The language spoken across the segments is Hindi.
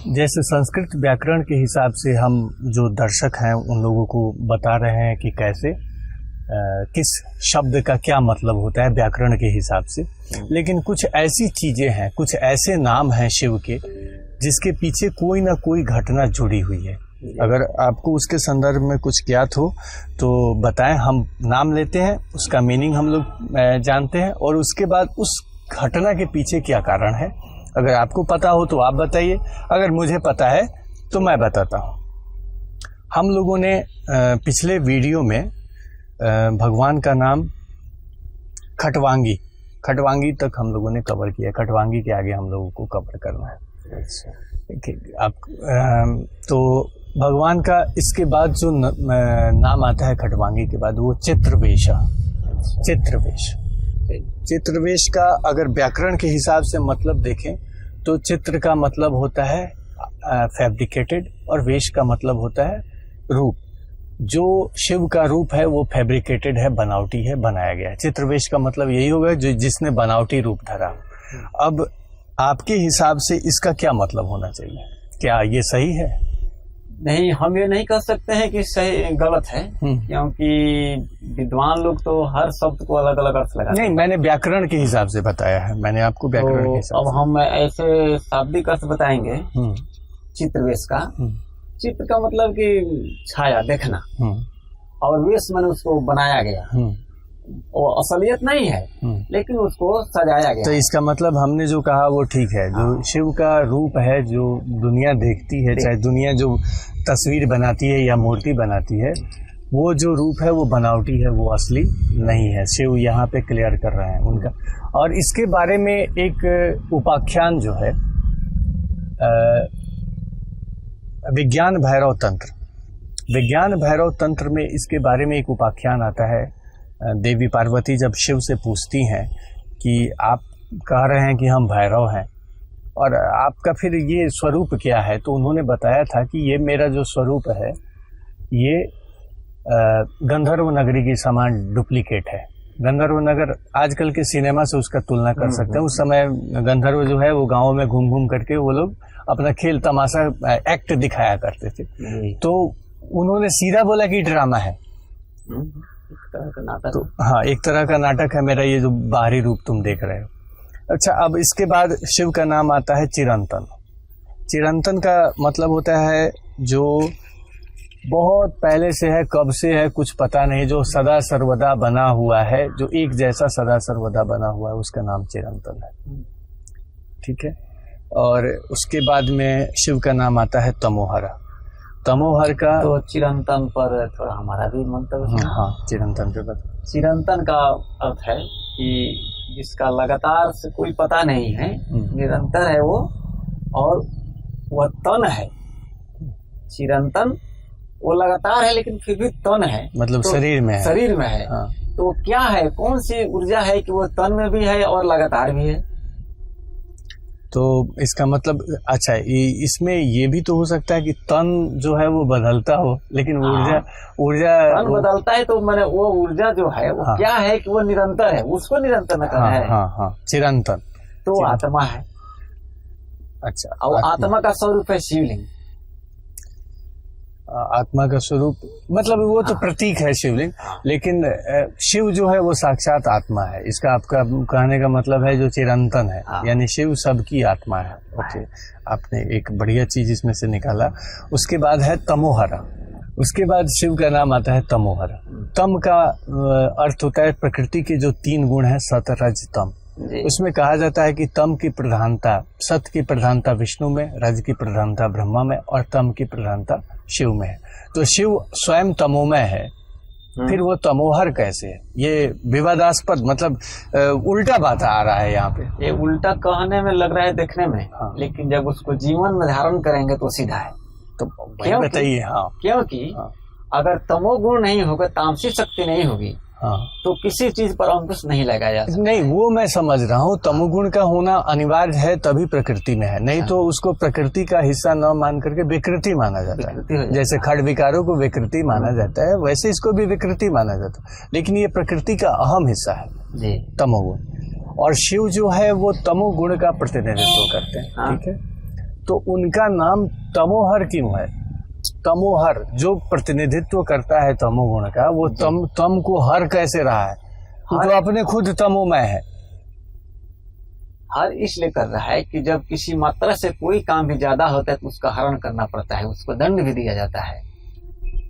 जैसे संस्कृत व्याकरण के हिसाब से हम जो दर्शक हैं उन लोगों को बता रहे हैं कि कैसे किस शब्द का क्या मतलब होता है व्याकरण के हिसाब से, लेकिन कुछ ऐसी चीजें हैं, कुछ ऐसे नाम हैं शिव के जिसके पीछे कोई ना कोई घटना जुड़ी हुई है। अगर आपको उसके संदर्भ में कुछ ज्ञात हो तो बताएं। हम नाम लेते हैं, उसका मीनिंग हम लोग जानते हैं और उसके बाद उस घटना के पीछे क्या कारण है। अगर आपको पता हो तो आप बताइए, अगर मुझे पता है तो मैं बताता हूँ। हम लोगों ने पिछले वीडियो में भगवान का नाम खटवांगी तक हम लोगों ने कवर किया। खटवांगी के आगे हम लोगों को कवर करना है। तो भगवान का इसके बाद जो नाम आता है खटवांगी के बाद वो चित्रवेश। चित्रवेश का अगर व्याकरण के हिसाब से मतलब देखें तो चित्र का मतलब होता है फैब्रिकेटेड और वेश का मतलब होता है रूप। जो शिव का रूप है वो फैब्रिकेटेड है, बनावटी है, बनाया गया है। चित्रवेश का मतलब यही होगा जो जिसने बनावटी रूप धरा। अब आपके हिसाब से इसका क्या मतलब होना चाहिए? क्या ये सही है? नहीं, हम ये नहीं कह सकते हैं कि सही गलत है, क्योंकि विद्वान लोग तो हर शब्द को अलग अलग अर्थ लगाते हैं। नहीं, मैंने व्याकरण के हिसाब से बताया है, मैंने आपको व्याकरण के हिसाब अब हम ऐसे शाब्दिक अर्थ बताएंगे चित्रवेश का। चित्र का मतलब कि छाया, देखना, और वेश मैंने उसको बनाया गया। वो असलियत नहीं है लेकिन उसको सजाया गया। तो इसका मतलब हमने जो कहा वो ठीक है। जो शिव का रूप है, जो दुनिया देखती है, चाहे दुनिया जो तस्वीर बनाती है या मूर्ति बनाती है, वो जो रूप है वो बनावटी है, वो असली नहीं है। शिव यहाँ पे क्लियर कर रहे हैं उनका। और इसके बारे में एक उपाख्यान जो है विज्ञान भैरव तंत्र में इसके बारे में एक उपाख्यान आता है। देवी पार्वती जब शिव से पूछती हैं कि आप कह रहे हैं कि हम भैरव हैं और आपका फिर ये स्वरूप क्या है, तो उन्होंने बताया था कि ये मेरा जो स्वरूप है ये गंधर्व नगरी की समान डुप्लीकेट है। गंधर्व नगर आजकल के सिनेमा से उसका तुलना कर सकते हैं। उस समय गंधर्व जो है वो गाँव में घूम घूम करके वो लोग अपना खेल तमाशा एक्ट दिखाया करते थे। तो उन्होंने सीधा बोला कि ड्रामा है, एक तरह का नाटक। तो हाँ, एक तरह का नाटक है मेरा ये जो बाहरी रूप तुम देख रहे हो। अच्छा, अब इसके बाद शिव का नाम आता है चिरंतन। चिरंतन का मतलब होता है जो बहुत पहले से है, कब से है कुछ पता नहीं, जो सदा सर्वदा बना हुआ है, जो एक जैसा सदा सर्वदा बना हुआ है, उसका नाम चिरंतन है। ठीक है। और उसके बाद में शिव का नाम आता है तमोहरा। तमोहर का तो चिरंतन पर थोड़ा हमारा भी मंतव्य। हाँ, चिरंतन पे बता। चिरंतन का अर्थ है कि जिसका लगातार से कोई पता नहीं है, निरंतर है वो, और वह तन है। चिरंतन वो लगातार है लेकिन फिर भी तन है, मतलब तो शरीर में है। हाँ। तो क्या है, कौन सी ऊर्जा है कि वो तन में भी है और लगातार भी है? तो इसका मतलब अच्छा, इसमें ये भी तो हो सकता है कि तन जो है वो बदलता हो, लेकिन ऊर्जा तन बदलता है, तो मैंने वो ऊर्जा जो है वो क्या है कि वो निरंतर है, उसको निरंतर में करना है। हाँ, चिरंतन तो आत्मा है। अच्छा, और आत्मा का स्वरूप है शिवलिंग। आत्मा का स्वरूप मतलब वो तो प्रतीक है शिवलिंग, लेकिन शिव जो है वो साक्षात आत्मा है। इसका आपका कहने का मतलब है जो चिरंतन है, यानी शिव सबकी आत्मा है। ओके, आपने एक बढ़िया चीज इसमें से निकाला। उसके बाद है तमोहरा। उसके बाद शिव का नाम आता है तमोहरा। तम का अर्थ होता है प्रकृति के जो 3 गुण है, सत रज तम। उसमें कहा जाता है कि तम की प्रधानता, सत की प्रधानता विष्णु में, रज की प्रधानता ब्रह्मा में और तम की प्रधानता शिव में है। तो शिव स्वयं तमोमय है, फिर वो तमोहर कैसे है? ये विवादास्पद, मतलब उल्टा बात आ रहा है यहाँ पे। ये उल्टा कहने में लग रहा है देखने में, लेकिन जब उसको जीवन में धारण करेंगे तो सीधा है। तो बताइए। हाँ, क्योंकि अगर तमोगुण नहीं होगा, तामसिक शक्ति नहीं होगी, तो किसी चीज पर अंकुश नहीं लगाया। नहीं, वो मैं समझ रहा हूँ। तमोगुण का होना अनिवार्य है, तभी प्रकृति में है, नहीं तो उसको प्रकृति का हिस्सा न मान करके विकृति माना जाता है। जैसे खड़ विकारों को विकृति माना जाता है, वैसे इसको भी विकृति माना जाता है, लेकिन ये प्रकृति का अहम हिस्सा है तमोगुण। और शिव जो है वो तमोगुण का प्रतिनिधित्व करते हैं। ठीक है। तो उनका नाम तमोहर क्यों है? तमोहर जो प्रतिनिधित्व करता है तमोगुण का, वो तम को हर कैसे रहा है? वो तो अपने खुद तमोमय है। हर इसलिए कर रहा है कि जब किसी मात्रा से कोई काम भी ज्यादा होता है तो उसका हरण करना पड़ता है, उसको दंड भी दिया जाता है,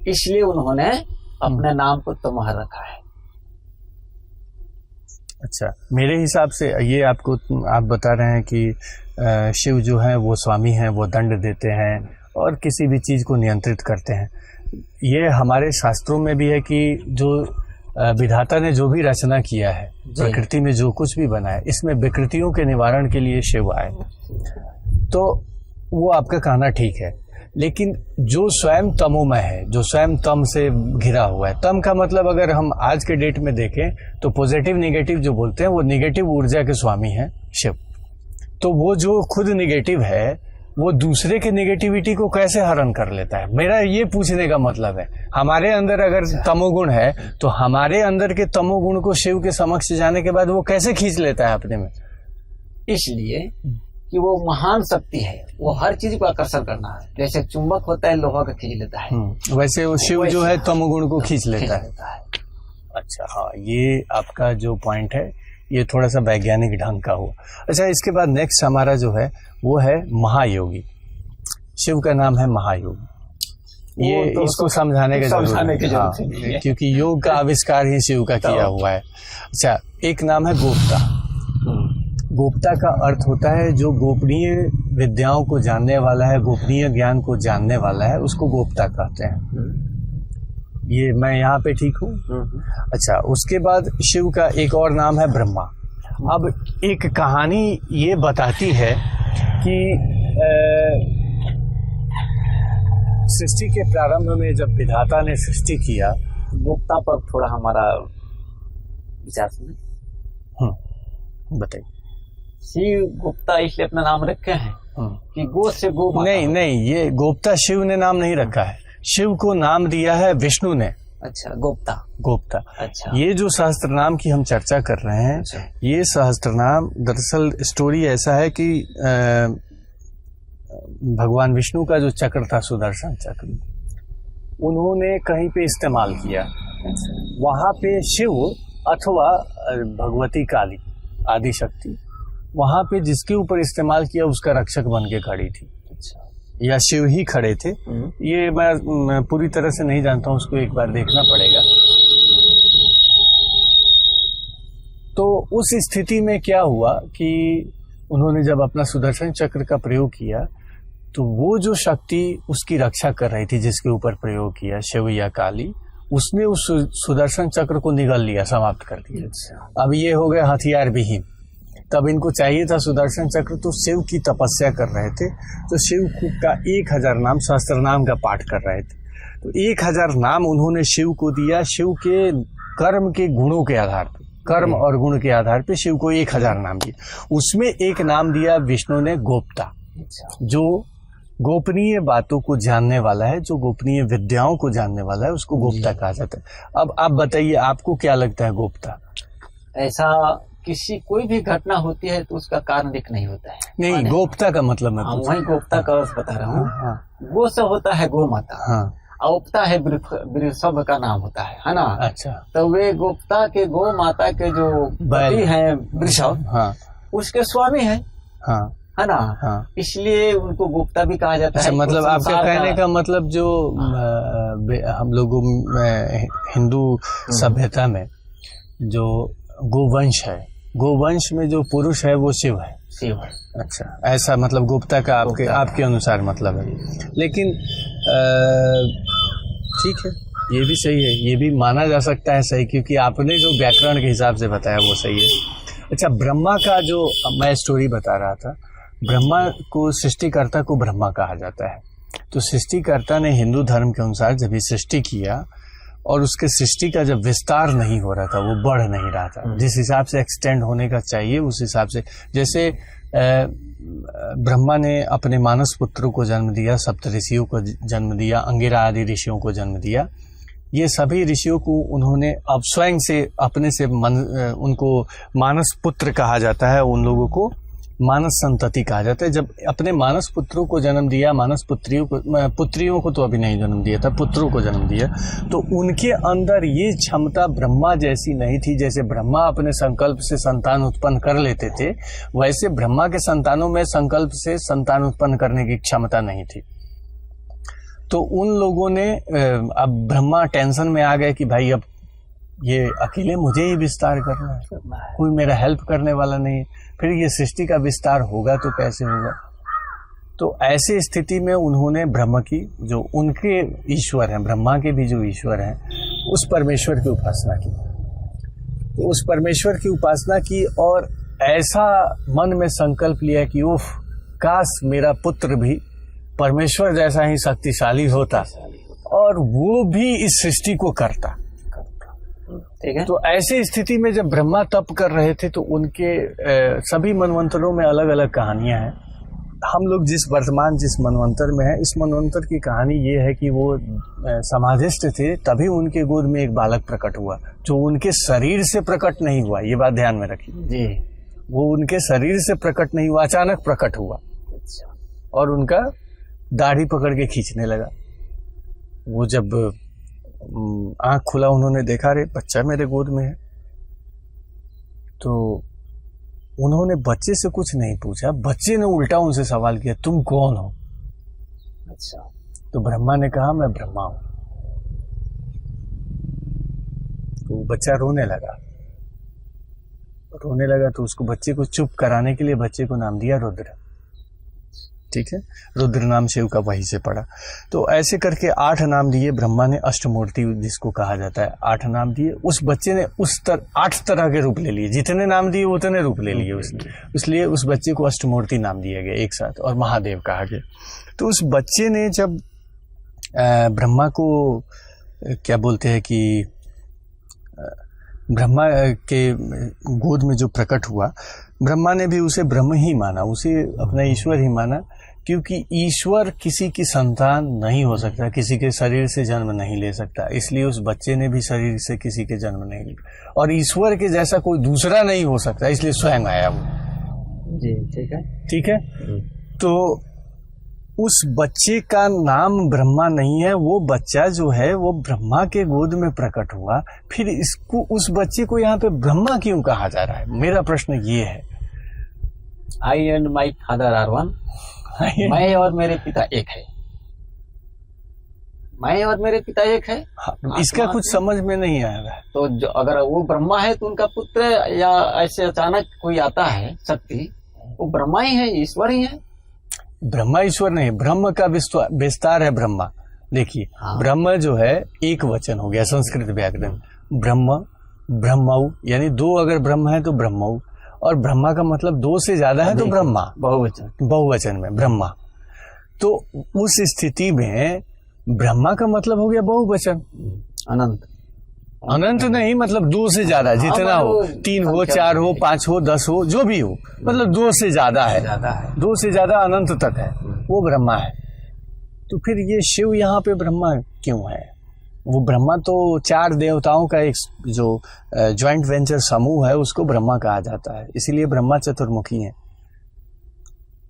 इसलिए उन्होंने अपने नाम को तमोहर रखा है। अच्छा, मेरे हिसाब से ये आप बता रहे हैं कि शिव जो है वो स्वामी हैं, वो दंड देते हैं और किसी भी चीज को नियंत्रित करते हैं। ये हमारे शास्त्रों में भी है कि जो विधाता ने जो भी रचना किया है, प्रकृति में जो कुछ भी बना है, इसमें विकृतियों के निवारण के लिए शिव आए। तो वो आपका कहना ठीक है, लेकिन जो स्वयं तमोमय है, जो स्वयं तम से घिरा हुआ है, तम का मतलब अगर हम आज के डेट में देखें तो पॉजिटिव निगेटिव जो बोलते हैं वो निगेटिव ऊर्जा के स्वामी हैं शिव। तो वो जो खुद निगेटिव है वो दूसरे के नेगेटिविटी को कैसे हरण कर लेता है? मेरा ये पूछने का मतलब है, हमारे अंदर अगर तमोगुण है तो हमारे अंदर के तमोगुण को शिव के समक्ष जाने के बाद वो कैसे खींच लेता है अपने में? इसलिए कि वो महान शक्ति है, वो हर चीज को आकर्षण करना है। जैसे चुंबक होता है लोहा का खींच लेता है, वैसे वो शिव जो है तमोगुण को खींच लेता है। अच्छा, हाँ, ये आपका जो पॉइंट है ये थोड़ा सा वैज्ञानिक ढंग का हुआ। अच्छा, इसके बाद नेक्स्ट हमारा जो है वो है महायोगी। शिव का नाम है महायोगी। ये तो इसको समझाने की जरूरत है, क्योंकि योग का आविष्कार ही शिव का किया हुआ है। अच्छा, एक नाम है गोप्ता। गोप्ता का अर्थ होता है जो गोपनीय विद्याओं को जानने वाला है, गोपनीय ज्ञान को जानने वाला है, उसको गोप्ता कहते हैं। ये मैं यहाँ पे ठीक हूँ? अच्छा, उसके बाद शिव का एक और नाम है ब्रह्मा। अब एक कहानी ये बताती है कि सृष्टि के प्रारंभ में जब विधाता ने सृष्टि किया, गुप्ता पर थोड़ा हमारा विचार सुने। बताइए। शिव गुप्ता इसलिए अपना नाम रखे हैं कि गो से गो माता। नहीं, ये गोप्ता शिव ने नाम नहीं रखा है, शिव को नाम दिया है विष्णु ने। अच्छा, गोप्ता। अच्छा, ये जो सहस्त्र नाम की हम चर्चा कर रहे हैं, अच्छा, ये सहस्त्र नाम दरअसल स्टोरी ऐसा है कि भगवान विष्णु का जो चक्र था, सुदर्शन चक्र, उन्होंने कहीं पे इस्तेमाल किया। वहां पे शिव अथवा भगवती काली आदि शक्ति वहां पे जिसके ऊपर इस्तेमाल किया उसका रक्षक बन के खड़ी थी। या शिव ही खड़े थे, ये मैं पूरी तरह से नहीं जानता हूं, उसको एक बार देखना पड़ेगा। तो उस स्थिति में क्या हुआ कि उन्होंने जब अपना सुदर्शन चक्र का प्रयोग किया तो वो जो शक्ति उसकी रक्षा कर रही थी, जिसके ऊपर प्रयोग किया, शिव या काली, उसने उस सुदर्शन चक्र को निगल लिया, समाप्त कर दिया। अब ये हो गया हथियार विहीन। तब इनको चाहिए था सुदर्शन चक्र, तो शिव की तपस्या कर रहे थे, तो शिव का 1000 नाम, सहस्त्र नाम का पाठ कर रहे थे। तो 1000 नाम उन्होंने शिव को दिया, शिव के कर्म के गुणों के आधार पर, कर्म और गुण के आधार पर शिव को 1000 नाम दिया। उसमें एक नाम दिया विष्णु ने गोप्ता, जो गोपनीय बातों को जानने वाला है, जो गोपनीय विद्याओं को जानने वाला है, उसको गोप्ता कहा जाता है। अब आप बताइए, आपको क्या लगता है गोप्ता? ऐसा किसी कोई भी घटना होती है तो उसका कारण एक नहीं होता है। नहीं, गोप्ता का मतलब मैं वही गोप्ता का अर्थ बता रहा हूँ। गो से होता है गो माता, औप्ता है वृषभ का नाम होता है ना। अच्छा, तो वे गोप्ता के गो माता के जो पति हैं वृषभ, उसके स्वामी है ना। इसलिए उनको गुप्ता भी कहा जाता है। मतलब आपके कहने का मतलब जो हम लोगों हिंदू सभ्यता में जो गोवंश है, गोवंश में जो पुरुष है वो शिव है। अच्छा, ऐसा मतलब गुप्ता का आपके अनुसार मतलब है। लेकिन ठीक है, ये भी सही है, ये भी माना जा सकता है सही, क्योंकि आपने जो व्याकरण के हिसाब से बताया वो सही है। अच्छा, ब्रह्मा का जो मैं स्टोरी बता रहा था, ब्रह्मा को, सृष्टिकर्ता को ब्रह्मा कहा जाता है। तो सृष्टिकर्ता ने हिंदू धर्म के अनुसार जब ये सृष्टि किया और उसके सृष्टि का जब विस्तार नहीं हो रहा था, वो बढ़ नहीं रहा था जिस हिसाब से एक्सटेंड होने का चाहिए, उस हिसाब से, जैसे ब्रह्मा ने अपने मानस पुत्रों को जन्म दिया, सप्त ऋषियों को जन्म दिया, अंगिरा आदि ऋषियों को जन्म दिया। ये सभी ऋषियों को उन्होंने अब स्वयं से अपने से उनको मानस पुत्र कहा जाता है उन लोगों को, मानस संतति कहा जाता है। जब अपने मानस पुत्रों को जन्म दिया, मानस पुत्रियों को तो अभी नहीं जन्म दिया था, पुत्रों को जन्म दिया, तो उनके अंदर ये क्षमता ब्रह्मा जैसी नहीं थी। जैसे ब्रह्मा अपने संकल्प से संतान उत्पन्न कर लेते थे, वैसे ब्रह्मा के संतानों में संकल्प से संतान उत्पन्न करने की क्षमता नहीं थी। तो उन लोगों ने अब ब्रह्मा टेंशन में आ गए कि भाई अब ये अकेले मुझे ही विस्तार करना है, कोई मेरा हेल्प करने वाला नहीं है, फिर ये सृष्टि का विस्तार होगा तो कैसे होगा। तो ऐसी स्थिति में उन्होंने ब्रह्म की, जो उनके ईश्वर हैं, ब्रह्मा के भी जो ईश्वर हैं, उस परमेश्वर की उपासना की। तो उस परमेश्वर की उपासना की और ऐसा मन में संकल्प लिया कि उफ, काश मेरा पुत्र भी परमेश्वर जैसा ही शक्तिशाली होता और वो भी इस सृष्टि को करता। ठीक है। तो ऐसी स्थिति में जब ब्रह्मा तप कर रहे थे तो उनके सभी मनवंतरों में अलग अलग कहानियां हैं। हम लोग जिस मनवंतर में है, इस मनवंतर की कहानी ये है कि वो समाधिस्थ थे, तभी उनके गोद में एक बालक प्रकट हुआ, जो उनके शरीर से प्रकट नहीं हुआ। ये बात ध्यान में रखिए जी, वो उनके शरीर से प्रकट नहीं हुआ, अचानक प्रकट हुआ। अच्छा। और उनका दाढ़ी पकड़ के खींचने लगा। वो जब आंख खुला, उन्होंने देखा रे बच्चा मेरे गोद में है। तो उन्होंने बच्चे से कुछ नहीं पूछा, बच्चे ने उल्टा उनसे सवाल किया, तुम कौन हो? अच्छा। तो ब्रह्मा ने कहा, मैं ब्रह्मा हूं। तो बच्चा रोने लगा तो उसको, बच्चे को चुप कराने के लिए बच्चे को नाम दिया रुद्र। ठीक है, रुद्र नाम शिव का वहीं से पड़ा। तो ऐसे करके 8 नाम दिए ब्रह्मा ने, अष्टमूर्ति जिसको कहा जाता है, 8 नाम दिए। उस बच्चे ने 8 तरह के रूप ले लिए, जितने नाम दिए उतने रूप ले लिए उसने, इसलिए उस बच्चे को अष्टमूर्ति नाम दिया गया एक साथ, और महादेव कहा गया। तो उस बच्चे ने जब ब्रह्मा को क्या बोलते हैं कि ब्रह्मा के गोद में जो प्रकट हुआ, ब्रह्मा ने भी उसे ब्रह्म ही माना, उसे अपना ईश्वर ही माना, क्योंकि ईश्वर किसी की संतान नहीं हो सकता, किसी के शरीर से जन्म नहीं ले सकता। इसलिए उस बच्चे ने भी शरीर से किसी के जन्म नहीं लिया, और ईश्वर के जैसा कोई दूसरा नहीं हो सकता, इसलिए स्वयं आया वो। जी ठीक है। तो उस बच्चे का नाम ब्रह्मा नहीं है, वो बच्चा जो है वो ब्रह्मा के गोद में प्रकट हुआ। फिर इसको, उस बच्चे को यहाँ पे ब्रह्मा क्यों कहा जा रहा है? मेरा प्रश्न ये है। I and my father are one, मैं और मेरे पिता एक है। मैं और मेरे पिता एक है। इसका कुछ समझ में नहीं आ रहा है। तो जो अगर वो ब्रह्मा है तो उनका पुत्र, या ऐसे अचानक कोई आता है शक्ति, वो ब्रह्मा ही है, ईश्वर ही है। ब्रह्मा ईश्वर नहीं, ब्रह्म का विस्तार है ब्रह्मा। देखिए ब्रह्म जो है एक वचन हो गया संस्कृत व्याकरण, ब्रह्म, ब्रह्मऊ, यानी 2 अगर ब्रह्म है तो ब्रह्मऊ, और ब्रह्मा का मतलब 2 से ज्यादा है तो ब्रह्मा, बहुवचन में ब्रह्मा। तो उस स्थिति में ब्रह्मा का मतलब हो गया बहुवचन, अनंत नहीं, मतलब 2 से ज्यादा, जितना हो, 3 हो, 4 हो, 5 हो, 10 हो, जो भी हो, मतलब 2 से ज्यादा है, 2 से ज्यादा अनंत तक है, वो ब्रह्मा है। तो फिर ये शिव यहाँ पे ब्रह्मा क्यों है? वो ब्रह्मा तो 4 देवताओं का एक जो जॉइंट वेंचर समूह है, उसको ब्रह्मा कहा जाता है, इसीलिए ब्रह्मा चतुर्मुखी है।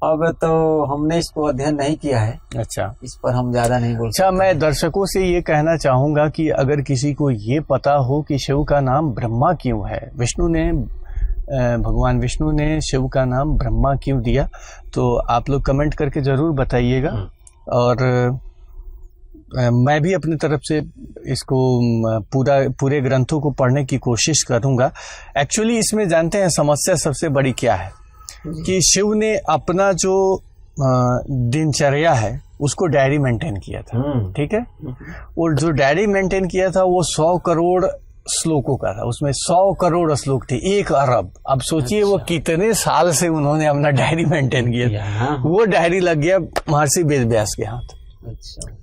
अब तो हमने इसको अध्ययन नहीं किया है, अच्छा, इस पर हम ज्यादा नहीं बोल सकते। अच्छा, मैं दर्शकों से ये कहना चाहूंगा कि अगर किसी को ये पता हो कि शिव का नाम ब्रह्मा क्यों है, भगवान विष्णु ने शिव का नाम ब्रह्मा क्यों दिया, तो आप लोग कमेंट करके जरूर बताइएगा। और मैं भी अपनी तरफ से इसको पूरे ग्रंथों को पढ़ने की कोशिश करूंगा। एक्चुअली इसमें जानते हैं समस्या सबसे बड़ी क्या है, कि शिव ने अपना जो दिनचर्या है उसको डायरी मेंटेन किया था। ठीक है, और जो डायरी मेंटेन किया था वो 100 करोड़ श्लोकों का था, उसमें 100 करोड़ श्लोक थे, 1 अरब। अब सोचिए वो कितने साल से उन्होंने अपना डायरी मेंटेन किया था। वो डायरी लग गया महर्षि वेद व्यास के हाथ।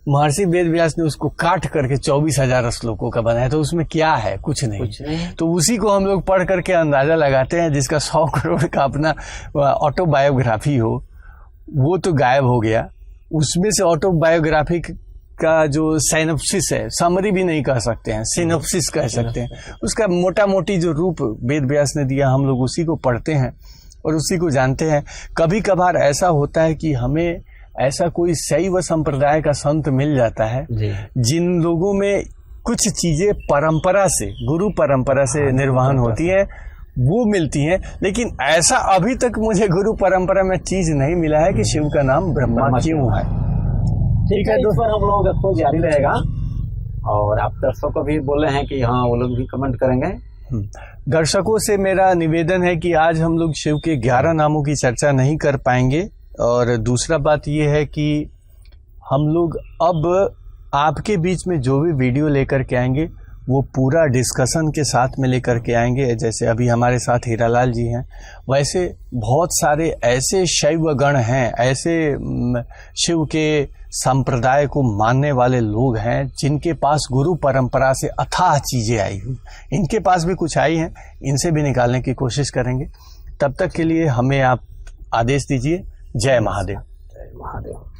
महर्षि वेद व्यास ने उसको काट करके 24,000 श्लोकों का बनाया। तो उसमें क्या है? कुछ नहीं। तो उसी को हम लोग पढ़ करके अंदाजा लगाते हैं, जिसका 100 करोड़ का अपना ऑटोबायोग्राफी हो, वो तो गायब हो गया। उसमें से ऑटोबायोग्राफी का जो साइनोप्सिस है, समरी भी नहीं कह सकते हैं, सिनोप्सिस कह सकते हैं, उसका मोटा मोटी जो रूप वेद व्यास ने दिया, हम लोग उसी को पढ़ते हैं। और उसी को जानते हैं। कभी कभार ऐसा होता है कि हमें ऐसा कोई शैव संप्रदाय का संत मिल जाता है जिन लोगों में कुछ चीजें परंपरा से, गुरु परंपरा से निर्वहन होती है, वो मिलती हैं। लेकिन ऐसा अभी तक मुझे गुरु परंपरा में चीज नहीं मिला है कि शिव का नाम ब्रह्मा क्यों है। ठीक है, इस पर हम लोगों का खोज जारी रहेगा और आप दर्शकों को भी बोल रहे हैं कि हाँ वो लोग भी कमेंट करेंगे। दर्शकों से मेरा निवेदन है कि आज हम लोग शिव के 11 नामों की चर्चा नहीं कर पाएंगे। और दूसरा बात यह है कि हम लोग अब आपके बीच में जो भी वीडियो लेकर के आएंगे वो पूरा डिस्कशन के साथ में लेकर के आएंगे। जैसे अभी हमारे साथ हीरालाल जी हैं, वैसे बहुत सारे ऐसे शैव गण हैं, ऐसे शिव के संप्रदाय को मानने वाले लोग हैं जिनके पास गुरु परंपरा से अथाह चीजें आई हुई, इनके पास भी कुछ आई हैं, इनसे भी निकालने की कोशिश करेंगे। तब तक के लिए हमें आप आदेश दीजिए। जय महादेव। जय महादेव।